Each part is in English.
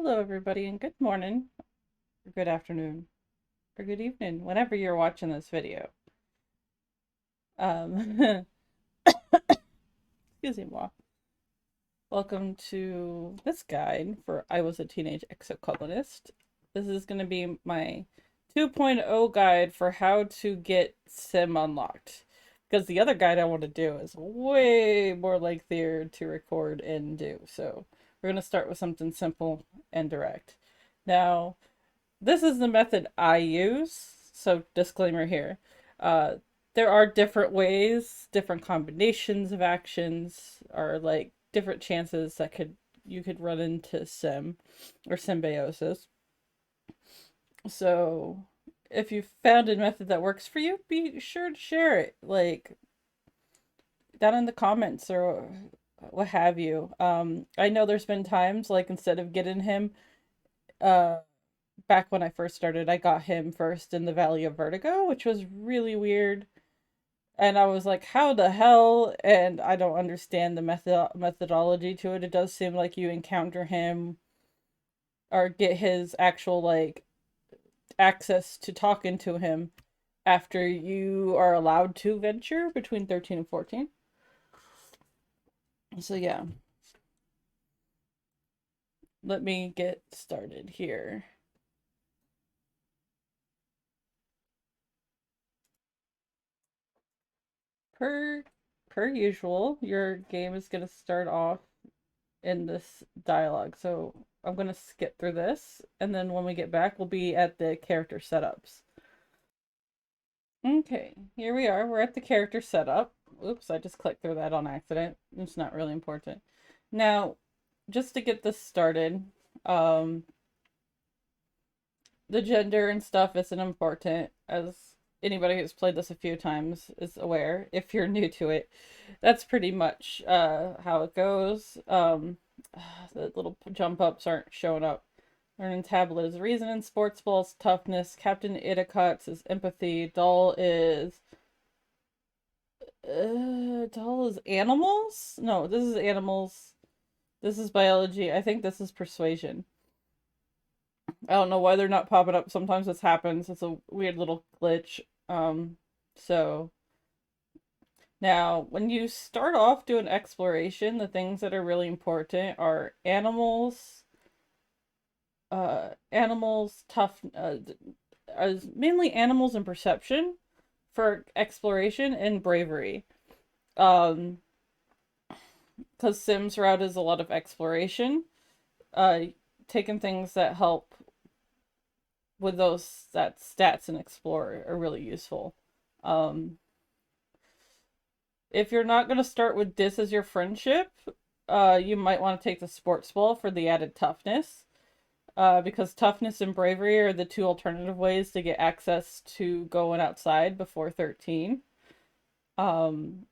Hello, everybody, and good morning, or good afternoon, or good evening, whenever you're watching this video. Um, excuse me, moi. Welcome to this guide for I Was a Teenage Exocolonist. This is going to be my 2.0 guide for how to get Sym unlocked. Because the other guide I want to do is way more lengthier to record and do. So we're going to start with something simple and direct. Now, this is the method I use, so disclaimer here. Uh, there are different ways, different combinations of actions, or like different chances that you could run into Sym or symbiosis. So if you found a method that works for you, be sure to share it, like down in the comments or what have you. I know there's been times like instead of getting him, uh back when I first started, I got him first in the Valley of Vertigo, which was really weird. And I was like, how the hell? And I don't understand the methodology to it. It does seem like you encounter him or get his actual, like, access to talking to him after you are allowed to venture between 13 and 14. So, yeah, let me get started here. Per per usual, your game is going to start off in this dialogue. So I'm going to skip through this, and then when we get back, we'll be at the character setups. Okay, here we are. We're at the character setup. Oops, I just clicked through that on accident. It's not really important. Now, just to get this started, um, the gender and stuff isn't important, as anybody who's played this a few times is aware. If you're new to it, that's pretty much how it goes. The little jump ups aren't showing up. Learning tablet is reason, and sports ball's toughness. Captain Idicot's is empathy. Doll is animals? No, this is animals. This is biology. I think this is persuasion. I don't know why they're not popping up. Sometimes this happens. It's a weird little glitch. So now when you start off doing exploration, the things that are really important are animals, tough, mainly animals and perception for exploration and bravery. Um, because Sym's route is a lot of exploration, uh, taking things that help with those that stats and explore are really useful. Um, if you're not gonna start with this as your friendship, you might want to take the sports ball for the added toughness. Because toughness and bravery are the two alternative ways to get access to going outside before 13. Um,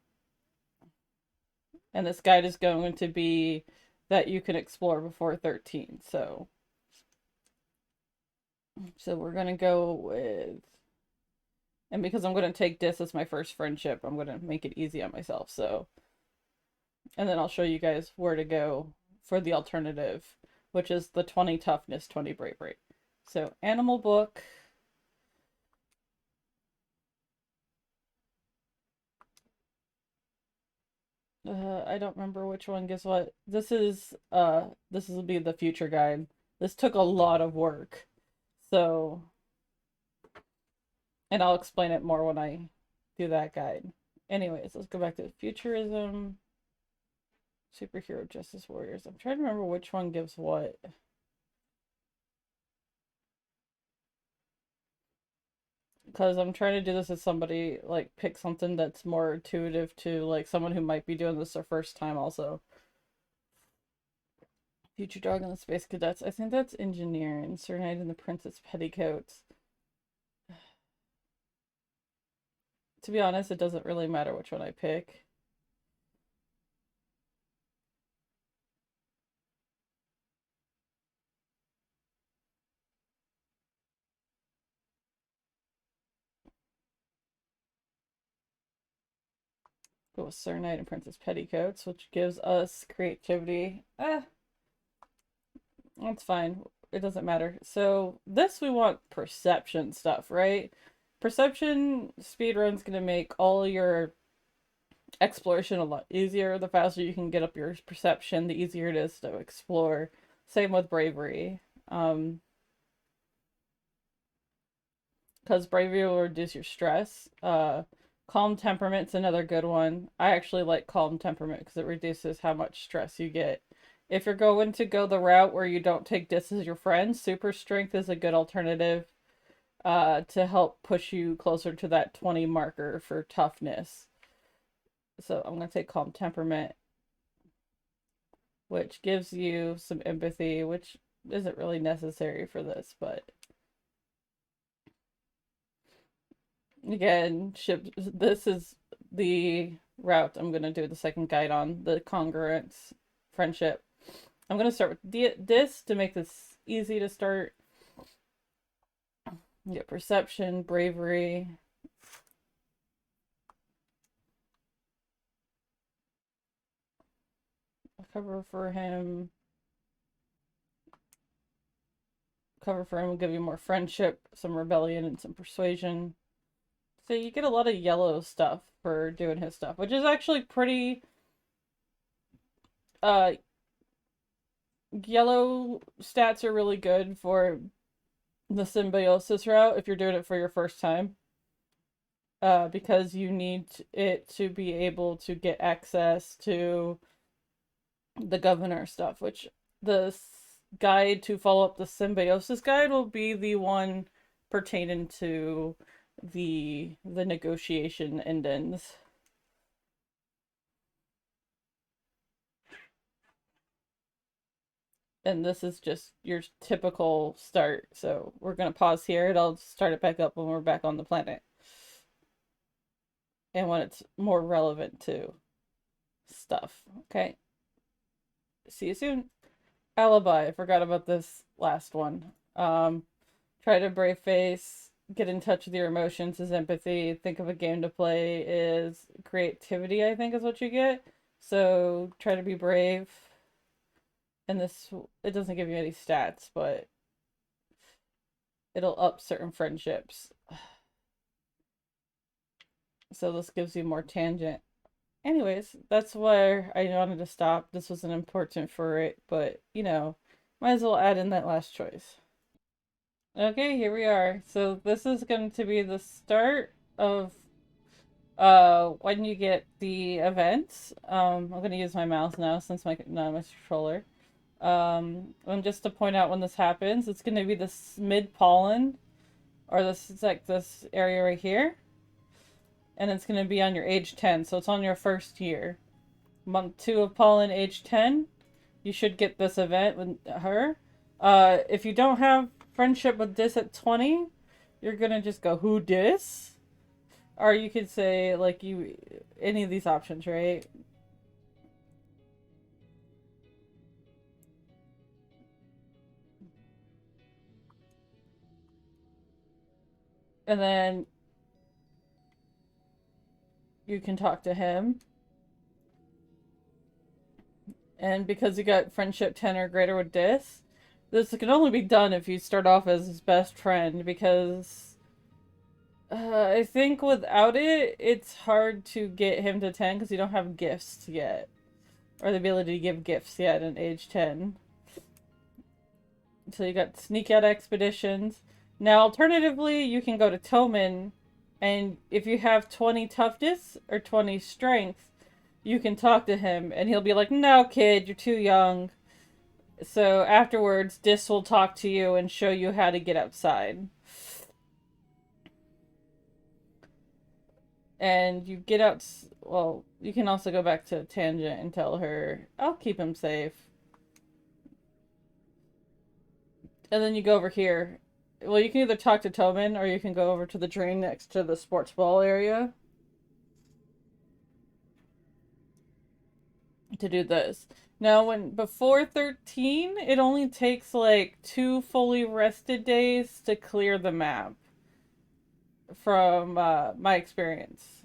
and this guide is going to be that you can explore before 13. So we're gonna go with, and because I'm gonna take this as my first friendship, I'm gonna make it easy on myself. So, and then I'll show you guys where to go for the alternative, which is the 20 toughness, 20 bravery. So animal book. I don't remember which one gives what. This will be the future guide. This took a lot of work. So, and I'll explain it more when I do that guide. Anyways, let's go back to futurism, superhero justice warriors. I'm trying to remember which one gives what. Because I'm trying to do this as somebody, like, pick something that's more intuitive to, like, someone who might be doing this their first time also. Future dog and the space cadets. I think that's engineering. Sir Knight and the Princess Petticoats. To be honest, it doesn't really matter which one I pick. Go with Sir Knight and Princess Petticoats, which gives us creativity. That's fine. It doesn't matter. So this we want perception stuff, right? Perception speedrun's gonna make all your exploration a lot easier. The faster you can get up your perception, the easier it is to explore. Same with bravery. Because bravery will reduce your stress. Calm temperament's another good one. I actually like calm temperament because it reduces how much stress you get. If you're going to go the route where you don't take dis as your friend, super strength is a good alternative to help push you closer to that 20 marker for toughness. So I'm going to take calm temperament, which gives you some empathy, which isn't really necessary for this, but again, this is the route I'm going to do the second guide on, the congruence friendship. I'm going to start with this to make this easy to start. Get perception, bravery. Cover for him. Cover for him will give you more friendship, some rebellion, and some persuasion. So you get a lot of yellow stuff for doing his stuff, which is actually pretty... Yellow stats are really good for the symbiosis route if you're doing it for your first time. Because you need it to be able to get access to the governor stuff, which the guide to follow up the symbiosis guide will be the one pertaining to the negotiation endings. And this is just your typical start. So we're going to pause here and I'll start it back up when we're back on the planet. And when it's more relevant to stuff. Okay. See you soon. Alibi. I forgot about this last one. Try to brave face. Get in touch with your emotions is empathy. Think of a game to play is creativity, I think is what you get. So try to be brave. And this, it doesn't give you any stats, but it'll up certain friendships. So this gives you more tangent. Anyways, that's where I wanted to stop. This wasn't important for it, but, you know, might as well add in that last choice. Okay, here we are. So this is going to be the start of when you get the events. I'm going to use my mouse now since my controller. And just to point out when this happens, it's going to be this mid-pollen, or this is like this area right here. And it's going to be on your age 10, so it's on your first year. Month 2 of pollen, age 10. You should get this event with her. If you don't have friendship with this at 20, you're going to just go, who dis? Or you could say, like, any of these options, right? And then you can talk to him. And because you got friendship 10 or greater with this can only be done if you start off as his best friend, because I think without it, it's hard to get him to 10 because you don't have gifts yet. Or the ability to give gifts yet at age 10. So you got sneak out expeditions. Now, alternatively, you can go to Tomin, and if you have 20 toughness or 20 strength, you can talk to him, and he'll be like, no, kid, you're too young. So afterwards, Dis will talk to you and show you how to get outside. And you get out, well, you can also go back to Tangent and tell her, I'll keep him safe. And then you go over here. Well, you can either talk to Tomin or you can go over to the drain next to the sports ball area to do this. Now, before 13, it only takes like 2 fully rested days to clear the map from my experience.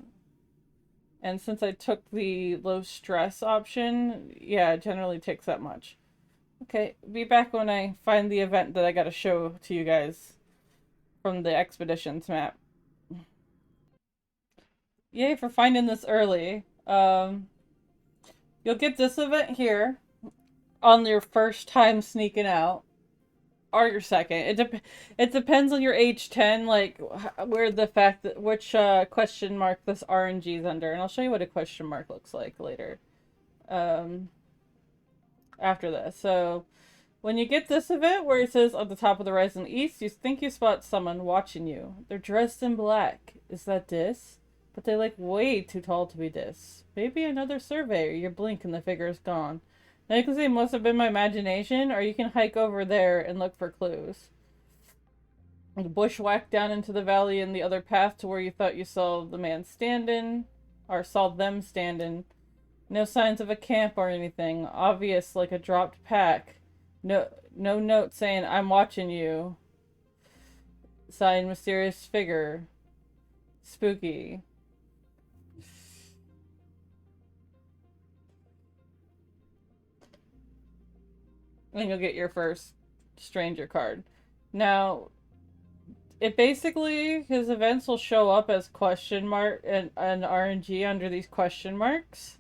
And since I took the low stress option, yeah, it generally takes that much. Okay, be back when I find the event that I gotta show to you guys from the expeditions map. Yay for finding this early. You'll get this event here on your first time sneaking out. Or your second. It depends on your age 10, like where the fact that which question mark this RNG is under, and I'll show you what a question mark looks like later. Um, After this. So when you get this event where it says on the top of the horizon east, you think you spot someone watching you. They're dressed in black. Is that Dis? But they look way too tall to be Dis. Maybe another surveyor. You blink and the figure is gone. Now you can say it must have been my imagination, or you can hike over there and look for clues. The bushwhack down into the valley and the other path to where you thought you saw the man standing, or saw them standing. No signs of a camp or anything. Obvious like a dropped pack. No note saying I'm watching you. Sign mysterious figure. Spooky. And you'll get your first stranger card. Now, it basically, his events will show up as question mark and RNG under these question marks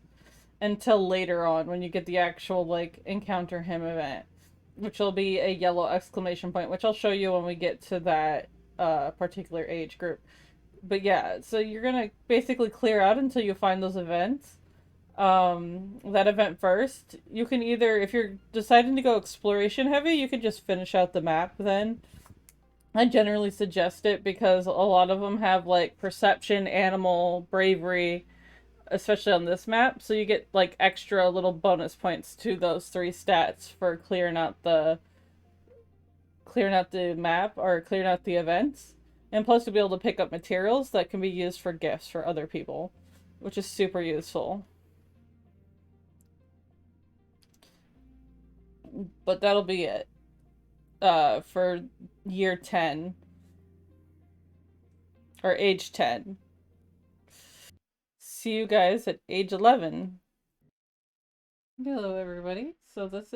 until later on when you get the actual, like, encounter him event, which will be a yellow exclamation point, which I'll show you when we get to that particular age group. But yeah, so you're gonna basically clear out until you find those events. That event first. You can either, if you're deciding to go exploration heavy, you can just finish out the map then. I generally suggest it because a lot of them have like perception, animal, bravery, especially on this map. So you get like extra little bonus points to those three stats for clearing out the map or clearing out the events. And plus to be able to pick up materials that can be used for gifts for other people, which is super useful. But that'll be it for year 10 or age 10. See you guys at age 11. Hello everybody. So this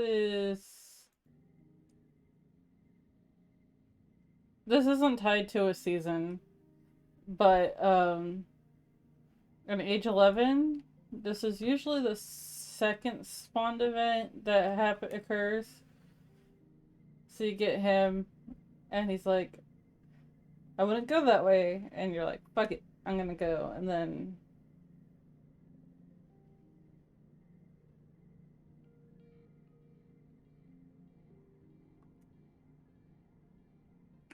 isn't tied to a season, but in age 11, this is usually the second spawned event that occurs. So you get him, and he's like, I wouldn't go that way. And you're like, fuck it, I'm gonna go. And then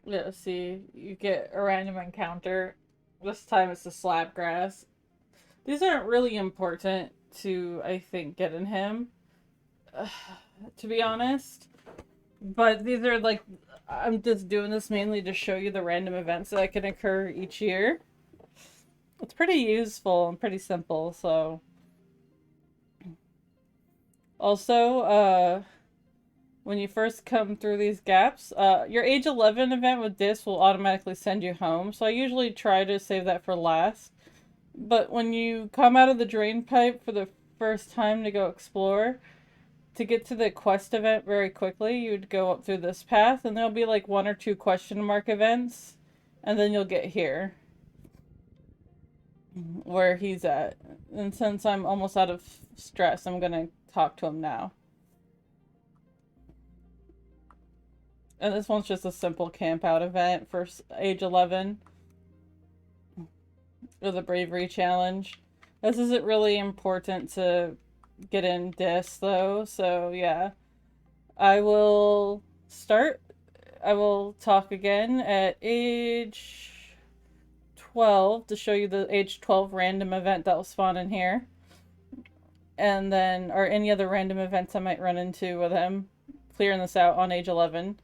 yeah, see, you get a random encounter. This time it's the slab grass. These aren't really important to, I think, getting him, to be honest. But these are like, I'm just doing this mainly to show you the random events that can occur each year. It's pretty useful and pretty simple, so. Also, when you first come through these gaps, your age 11 event with this will automatically send you home. So I usually try to save that for last. But when you come out of the drain pipe for the first time to go explore, to get to the quest event very quickly, you'd go up through this path, and there'll be like 1 or 2 question mark events, and then you'll get here where he's at. And since I'm almost out of stress, I'm gonna talk to him now. And this one's just a simple camp out event for age 11 with a bravery challenge. This isn't really important to get in this though, so yeah. I will talk again at age 12 to show you the age 12 random event that will spawn in here. And then, or any other random events I might run into with him. Clearing this out on age 11.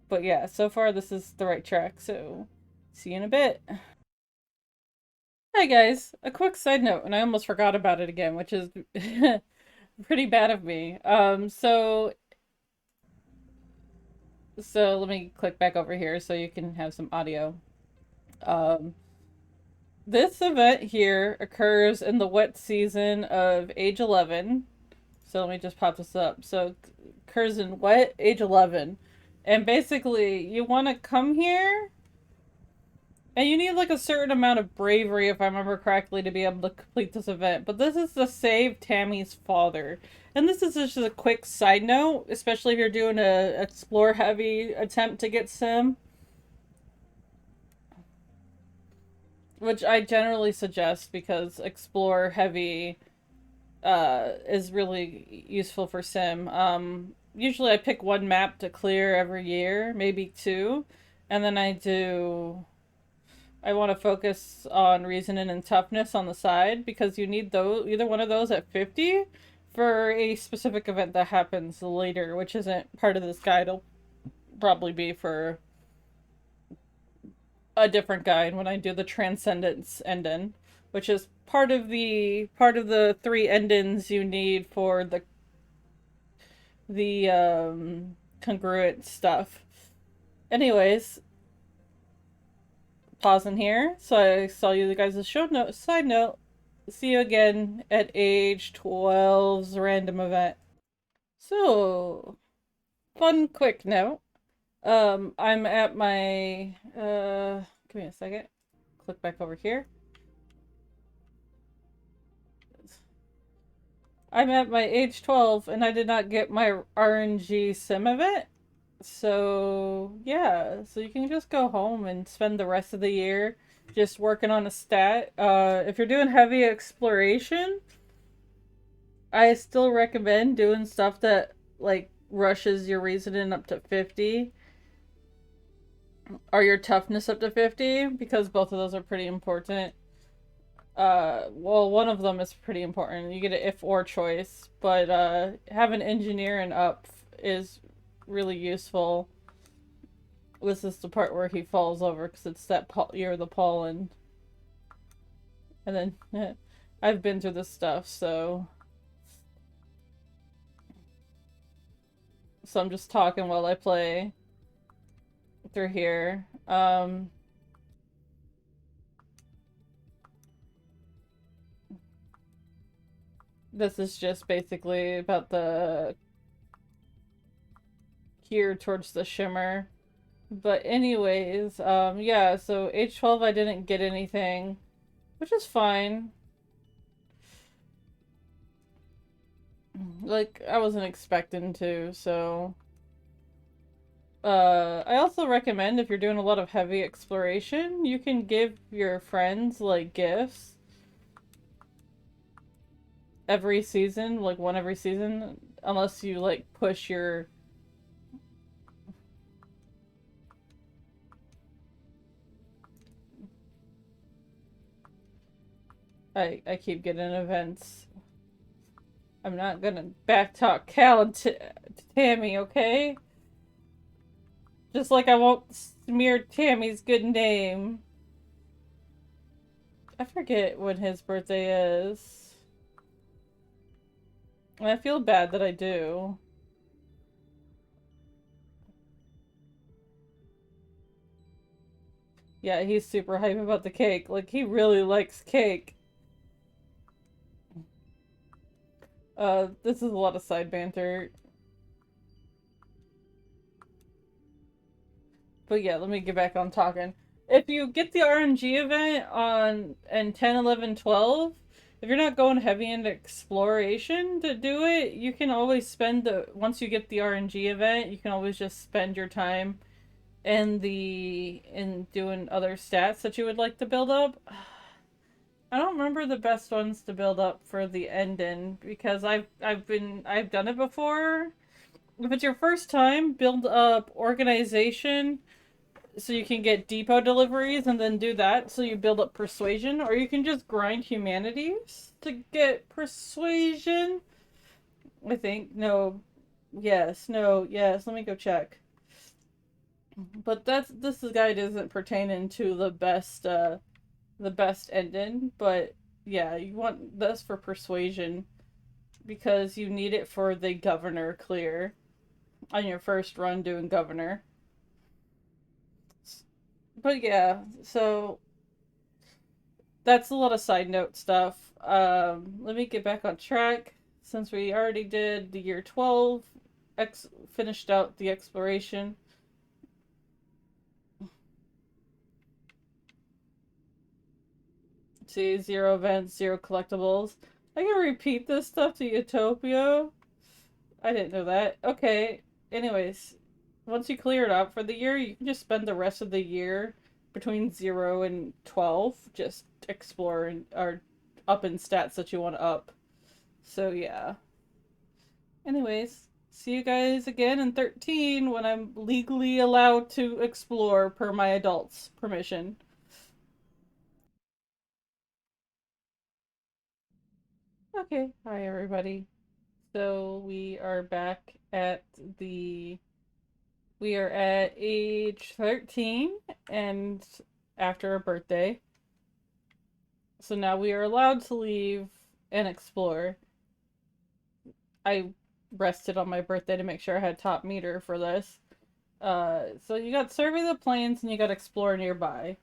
But yeah, so far this is the right track, so see you in a bit. Hi guys, a quick side note, and I almost forgot about it again, which is pretty bad of me. So let me click back over here so you can have some audio. This event here occurs in the wet season of age 11. So let me just pop this up. So Curzon, what? Age 11. And basically, you want to come here, and you need like a certain amount of bravery, if I remember correctly, to be able to complete this event. But this is to save Tammy's father. And this is just a quick side note, especially if you're doing a explore heavy attempt to get Sym, which I generally suggest because explore heavy is really useful for Sym. Usually I pick one map to clear every year, maybe two, and then I want to focus on reasoning and toughness on the side because you need those, either one of those at 50 for a specific event that happens later, which isn't part of this guide. It'll probably be for a different guide when I do the Transcendence ending, which is part of the three endings you need for the congruent stuff. Anyways, pausing here. So I saw you guys' show note. Side note. See you again at age 12's random event. So, fun quick note. I'm at my give me a second. Click back over here. I'm at my age 12 and I did not get my RNG Sym event. So, yeah. So you can just go home and spend the rest of the year just working on a stat. If you're doing heavy exploration, I still recommend doing stuff that, like, rushes your reasoning up to 50. Or your toughness up to 50, because both of those are pretty important. Well, one of them is pretty important. You get an if or choice, but having engineer and up is really useful. This is the part where he falls over because it's that you're the pollen. And then I've been through this stuff, so I'm just talking while I play through here. This is just basically about the here towards the shimmer. But anyways, yeah, so age 12 I didn't get anything, which is fine. Like, I wasn't expecting to, so... I also recommend if you're doing a lot of heavy exploration, you can give your friends, like, gifts every season, like one every season, unless you, like, push your... I keep getting events. I'm not gonna backtalk Cal and Tammy, okay? Just like I won't smear Tammy's good name. I forget when his birthday is. And I feel bad that I do. Yeah, he's super hype about the cake. Like, he really likes cake. This is a lot of side banter. But yeah, let me get back on talking. If you get the RNG event in 10, 11, 12, if you're not going heavy into exploration to do it, you can always spend once you get the RNG event, you can always just spend your time in doing other stats that you would like to build up. I don't remember the best ones to build up for the ending because I've done it before. If it's your first time, build up organization so you can get depot deliveries and then do that so you build up persuasion, or you can just grind humanities to get persuasion. I think no, yes, no, yes. Let me go check. But this guide isn't pertaining to the best ending, but yeah, you want this for persuasion because you need it for the governor clear on your first run doing governor. But yeah, so that's a lot of side note stuff. Let me get back on track. since we already did the year 12, finished out the exploration. See, 0 events, 0 collectibles. I can repeat this stuff to Utopia. I didn't know that. Okay, anyways, once you clear it out for the year, you can just spend the rest of the year between 0 and 12 just exploring or up in stats that you want to up. So yeah. Anyways, see you guys again in 13 when I'm legally allowed to explore per my adults' permission. Okay, hi everybody. So we are back at the we are at age 13 and after a birthday. So now we are allowed to leave and explore. I rested on my birthday to make sure I had top meter for this. So you got survey the plains and you got explore nearby.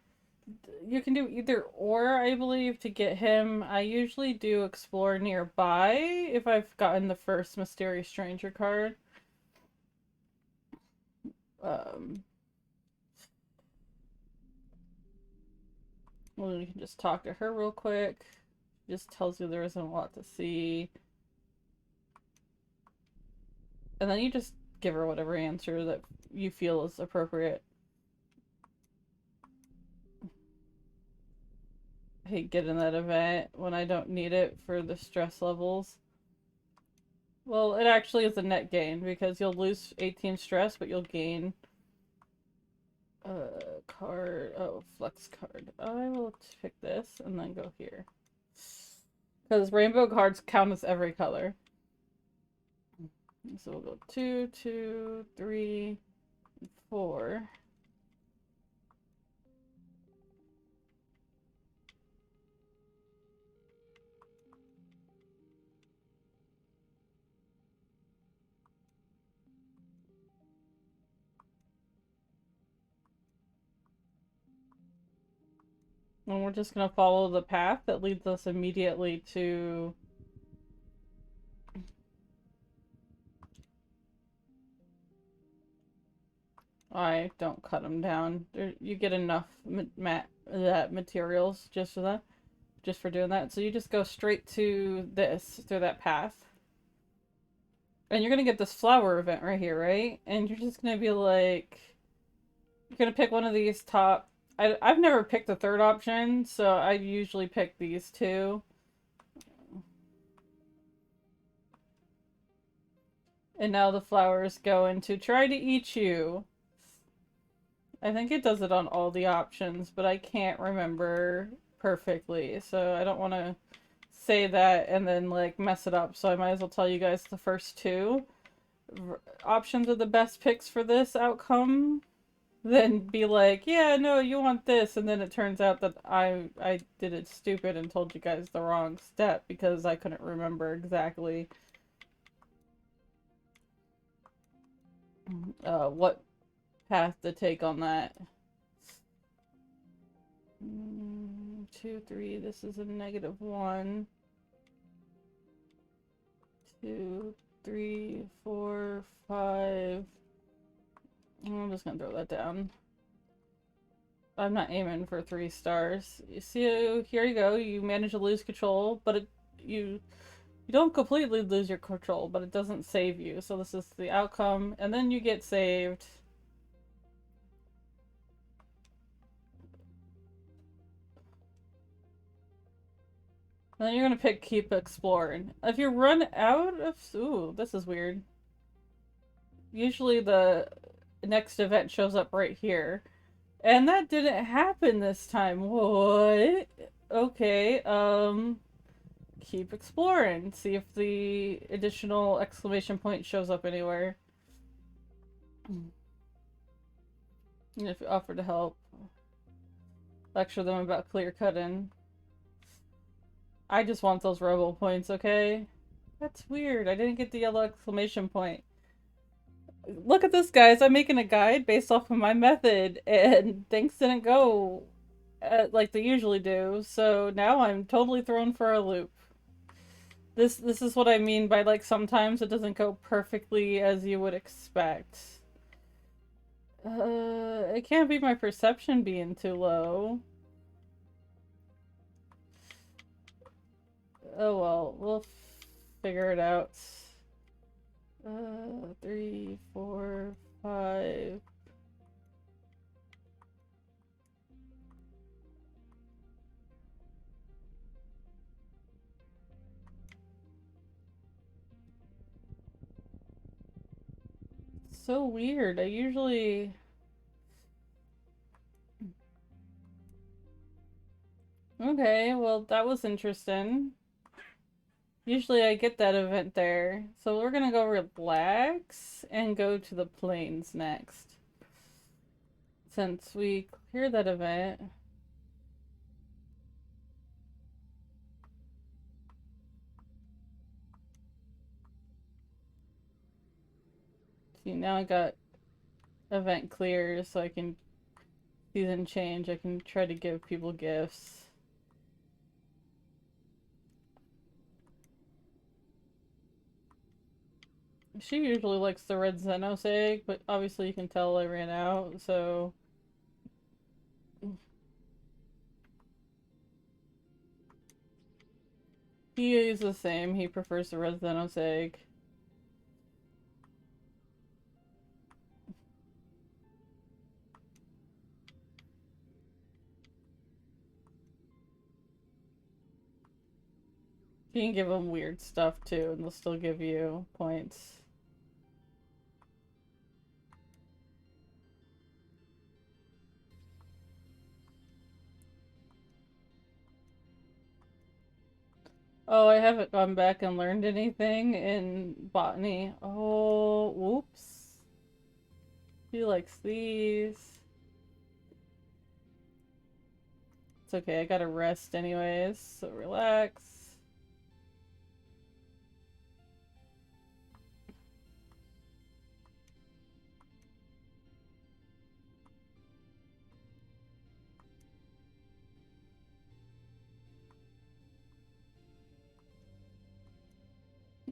You can do either or, I believe, to get him. I usually do explore nearby if I've gotten the first mysterious stranger card. Well, you can just talk to her real quick. She just tells you there isn't a lot to see. And then you just give her whatever answer that you feel is appropriate. I hate getting that event when I don't need it for the stress levels. Well, it actually is a net gain because you'll lose 18 stress, but you'll gain card. Oh, flex card. I will pick this and then go here. Because rainbow cards count as every color. So we'll go 2, 2, 3, 4. And we're just going to follow the path that leads us immediately to... I don't cut them down. You get enough materials just for that, just for doing that. So you just go straight to this, through that path. And you're going to get this flower event right here, right? And you're just going to be like... You're going to pick one of these top... I've never picked the third option, so I usually pick these two. And now the flowers go into try to eat you. I think it does it on all the options, but I can't remember perfectly, so I don't want to say that and then like mess it up, so I might as well tell you guys the first two options are the best picks for this outcome, then be like, yeah, no, you want this, and then it turns out that I did it stupid and told you guys the wrong step because I couldn't remember exactly what path to take on that. 2, 3, this is a -1. 2, 3, 4, 5. I'm just gonna throw that down. I'm not aiming for 3 stars. You see, here you go. You manage to lose control, but you don't completely lose your control, but it doesn't save you. So this is the outcome, and then you get saved. And then you're gonna pick keep exploring. If you run out of... Ooh, this is weird. Usually the next event shows up right here. And that didn't happen this time. What? Okay, keep exploring. See if the additional exclamation point shows up anywhere. And if you offer to help, lecture them about clear cutting. I just want those robo points, okay? That's weird. I didn't get the yellow exclamation point. Look at this, guys. I'm making a guide based off of my method, and things didn't go like they usually do. So now I'm totally thrown for a loop. This is what I mean by like sometimes it doesn't go perfectly as you would expect. It can't be my perception being too low. Oh well, we'll figure it out. 3, 4, 5. So weird. I usually... Okay, well, that was interesting. Usually I get that event there. So we're gonna go relax and go to the plains next. Since we cleared that event. See, now I got event clear so I can season change. I can try to give people gifts. She usually likes the red Xenos egg, but obviously you can tell I ran out, so... He is the same. He prefers the red Xenos egg. You can give them weird stuff too, and they'll still give you points. Oh, I haven't gone back and learned anything in botany. Oh, whoops. He likes these. It's okay, I gotta rest anyways, so relax.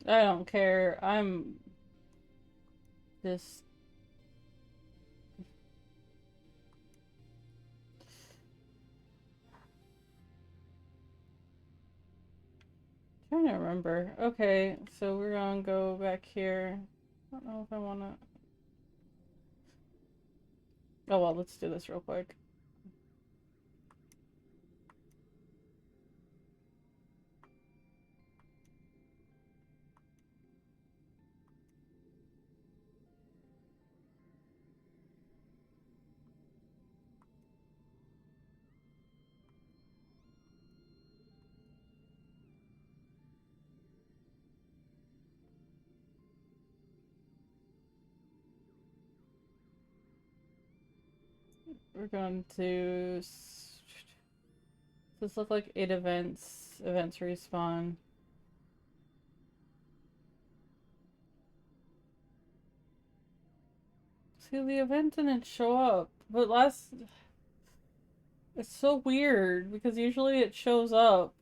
I don't care. I'm just... trying to remember. Okay, so we're gonna go back here. I don't know if I wanna... Oh well, let's do this real quick. We're going to... Does this look like 8 events? Events respawn. See, the event didn't show up. But last... It's so weird, because usually it shows up.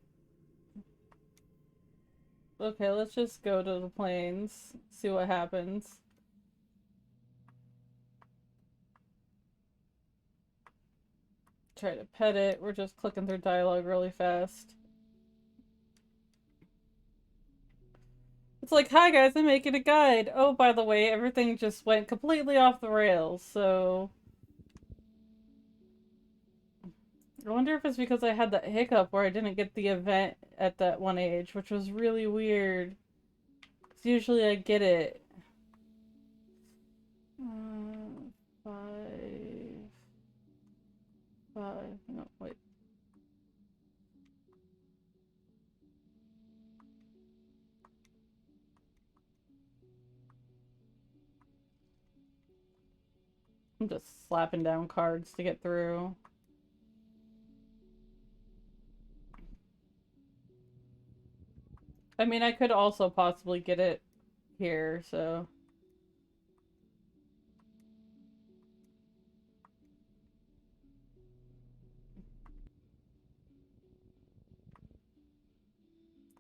Okay, let's just go to the plains. See what happens. Try to pet it. We're just clicking through dialogue really fast. It's like, hi guys, I'm making a guide. Oh, by the way, everything just went completely off the rails, so... I wonder if it's because I had that hiccup where I didn't get the event at that one age, which was really weird. Because usually I get it. 5... 5... No, wait. I'm just slapping down cards to get through. I mean, I could also possibly get it here, so...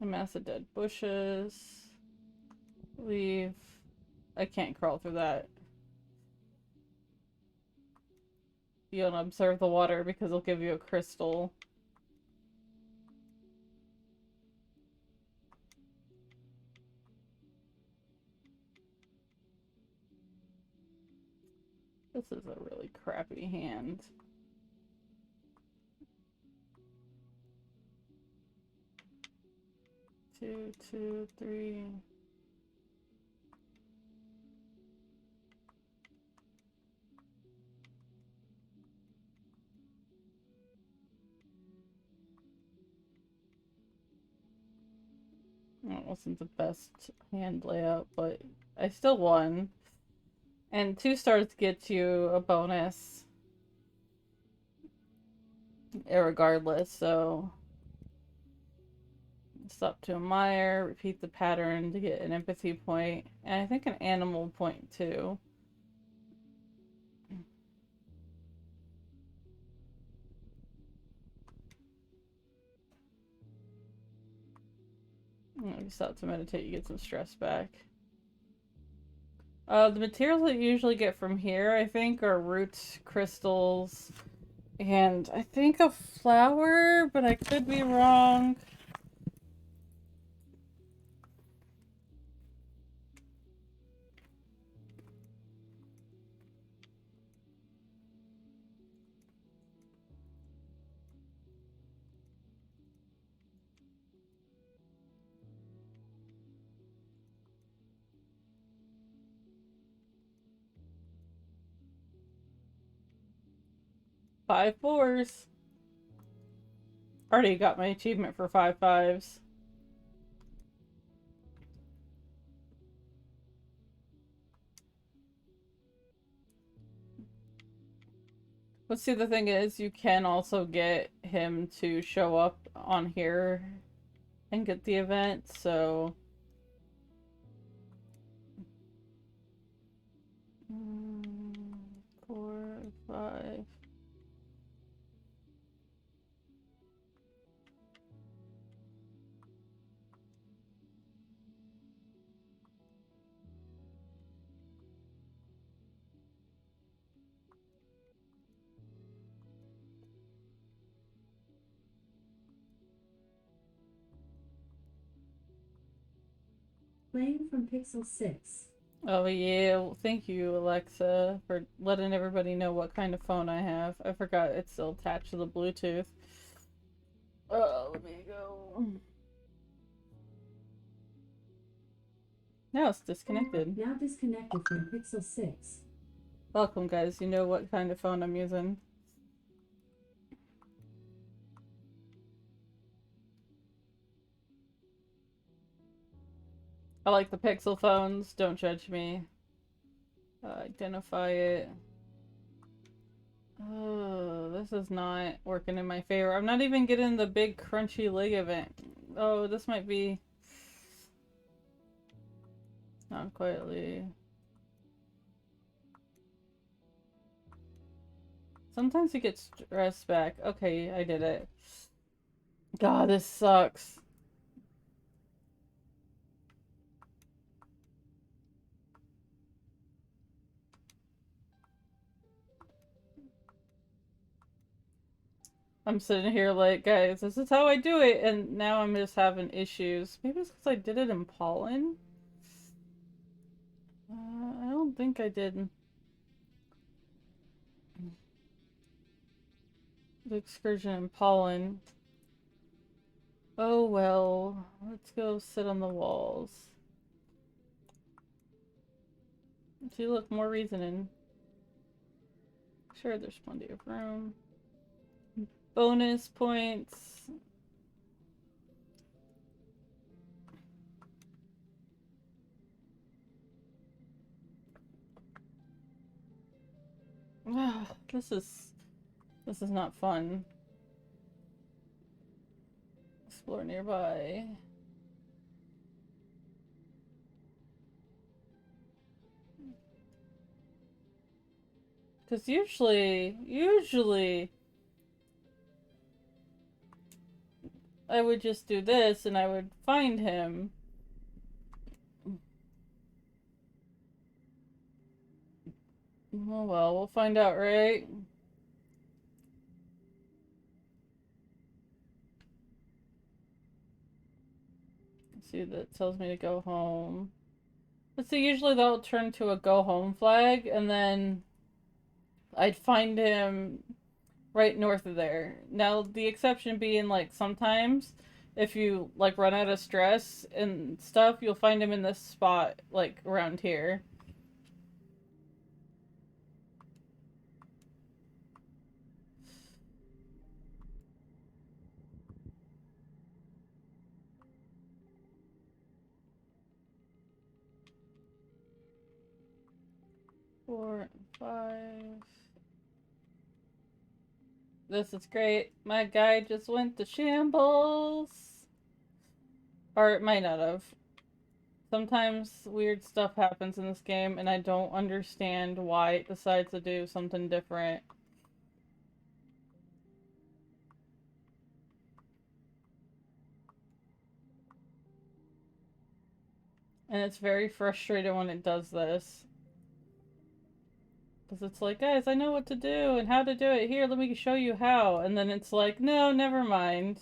A mass of dead bushes. Leave. I can't crawl through that. You don't observe the water because it'll give you a crystal. This is a really crappy hand. Two, two, three. That wasn't the best hand layout, but I still won. And 2 stars get you a bonus. Irregardless, so stop to a mire, repeat the pattern to get an empathy point, and I think an animal point too. You stop to meditate, you get some stress back. The materials that you usually get from here, I think, are root crystals, and I think a flower, but I could be wrong. Five fours. Already got my achievement for 5 fives. But see, the thing is, you can also get him to show up on here and get the event, so... 4, 5... Playing from Pixel 6. Oh yeah, well, thank you, Alexa, for letting everybody know what kind of phone I have. I forgot it's still attached to the Bluetooth. Oh, let me go. Now it's disconnected. Now disconnected from Pixel 6. Welcome, guys. You know what kind of phone I'm using. I like the Pixel phones. Don't judge me. Identify it. Oh, this is not working in my favor. I'm not even getting the big crunchy leg event. Oh, this might be... Not quietly. Sometimes you get stress back. Okay, I did it. God, this sucks. I'm sitting here like, guys, this is how I do it, and now I'm just having issues. Maybe it's because I did it in pollen? I don't think I did. The excursion in pollen. Oh well, let's go sit on the walls. See, look, more reasoning. Sure, there's plenty of room. Bonus points. This is not fun. Explore nearby. Because usually, I would just do this and I would find him. Oh well, we'll find out, right? See, that tells me to go home. But see, usually that'll turn to a go home flag, and then I'd find him right north of there. Now, the exception being, like, sometimes if you, like, run out of stress and stuff, you'll find him in this spot, like, around here. Four, five. This is great. My guy just went to shambles. Or it might not have. Sometimes weird stuff happens in this game and I don't understand why it decides to do something different. And it's very frustrating when it does this. Because it's like, guys, I know what to do and how to do it. Here, let me show you how. And then it's like, no, never mind.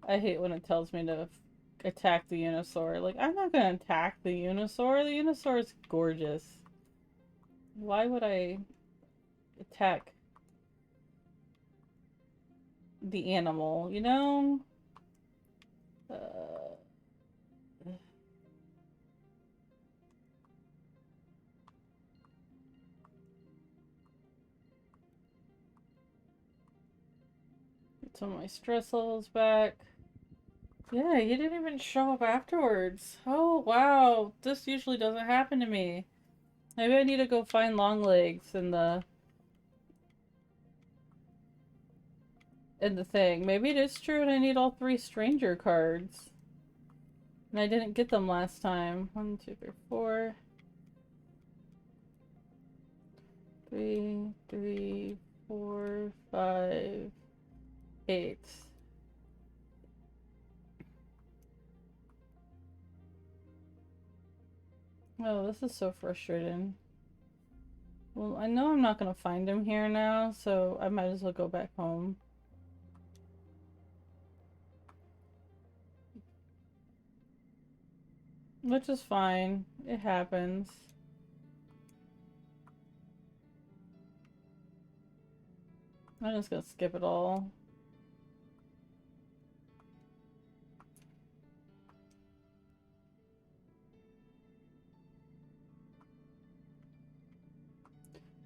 I hate when it tells me to attack the Unisaur. Like, I'm not gonna attack the Unisaur. The Unisaur is gorgeous. Why would I attack the animal, you know? Get some of my stress levels back. Yeah, he didn't even show up afterwards. Oh, wow. This usually doesn't happen to me. Maybe I need to go find Longlegs in the thing. Maybe it is true and I need all 3 stranger cards. And I didn't get them last time. 1, 2, 3, 4. 3, 3, 4, 5, 8. Oh, this is so frustrating. Well, I know I'm not gonna find him here now, so I might as well go back home. Which is fine. It happens. I'm just gonna skip it all.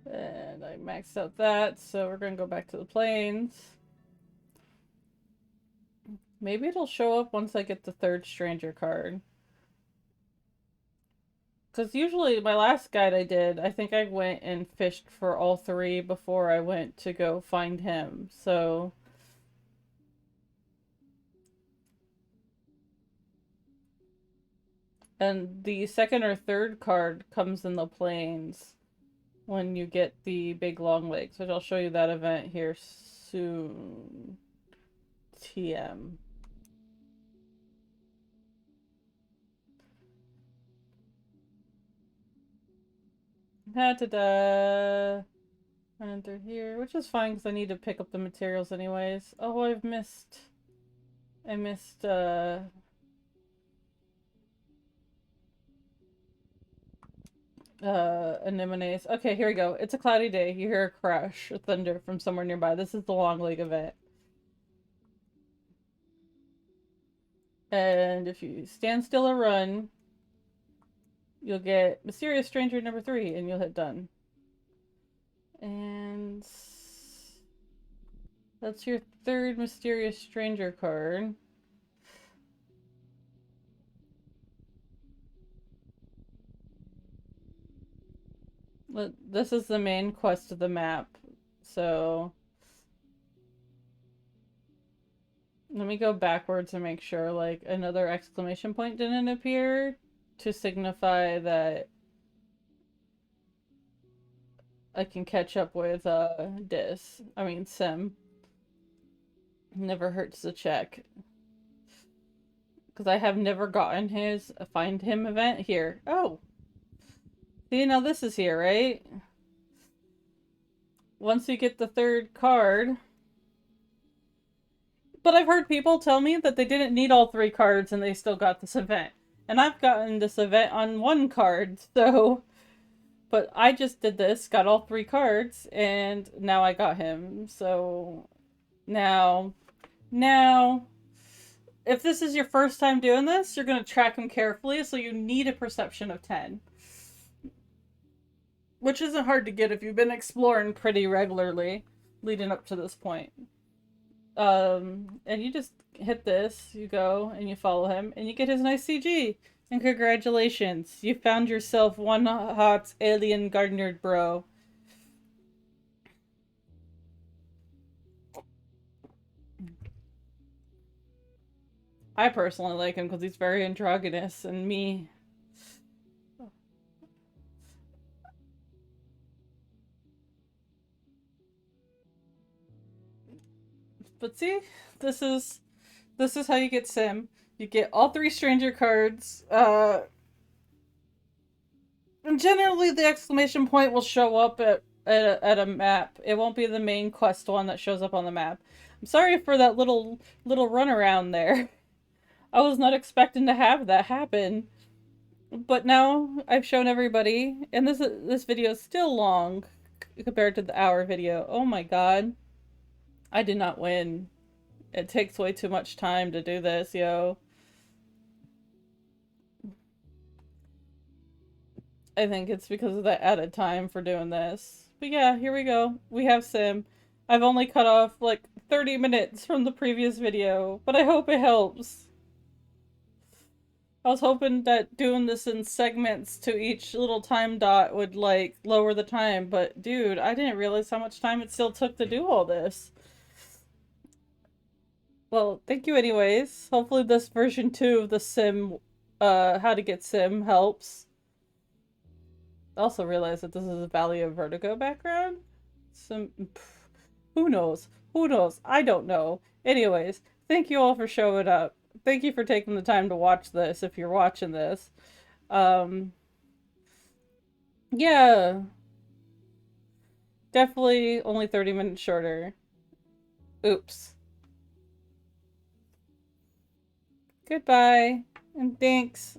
And I maxed out that, so we're gonna go back to the plains. Maybe it'll show up once I get the 3rd stranger card. Because usually my last guide I did, I think I went and fished for all 3 before I went to go find him. So and the 2nd or 3rd card comes in the plains when you get the big long legs, which I'll show you that event here soon. TM. Ta-da-da! Running through here, which is fine because I need to pick up the materials anyways. Oh, I missed anemones. Okay, here we go. It's a cloudy day. You hear a crash of thunder from somewhere nearby. This is the long leg event. And if you stand still or run, you'll get Mysterious Stranger number 3 and you'll hit done. And that's your 3rd Mysterious Stranger card. This is the main quest of the map, so let me go backwards and make sure like another exclamation point didn't appear to signify that I can catch up with Sym. Never hurts to check. Because I have never gotten his Find Him event here. Oh. See, now this is here, right? Once you get the third card. But I've heard people tell me that they didn't need all 3 cards and they still got this event. And I've gotten this event on 1 card, so... But I just did this, got all 3 cards, and now I got him. So... Now... If this is your first time doing this, you're going to track him carefully, so you need a perception of 10. Which isn't hard to get if you've been exploring pretty regularly leading up to this point. And you just hit this, you go, and you follow him, and you get his nice CG. And congratulations, you found yourself one hot alien gardener bro. I personally like him because he's very androgynous, and me... But see, this is how you get Sym. You get all 3 stranger cards. And generally the exclamation point will show up at a map. It won't be the main quest one that shows up on the map. I'm sorry for that little runaround there. I was not expecting to have that happen. But now I've shown everybody, and this video is still long compared to the hour video. Oh my god. I did not win. It takes way too much time to do this, yo. I think it's because of the added time for doing this. But yeah, here we go. We have Sym. I've only cut off like 30 minutes from the previous video, but I hope it helps. I was hoping that doing this in segments to each little time dot would like lower the time, but dude, I didn't realize how much time it still took to do all this. Well, thank you anyways. Hopefully this version 2 of the Sym, how to get Sym helps. I also realized that this is a Valley of Vertigo background. Who knows? Who knows? I don't know. Anyways, thank you all for showing up. Thank you for taking the time to watch this, if you're watching this. Yeah. Definitely only 30 minutes shorter. Oops. Goodbye, and thanks.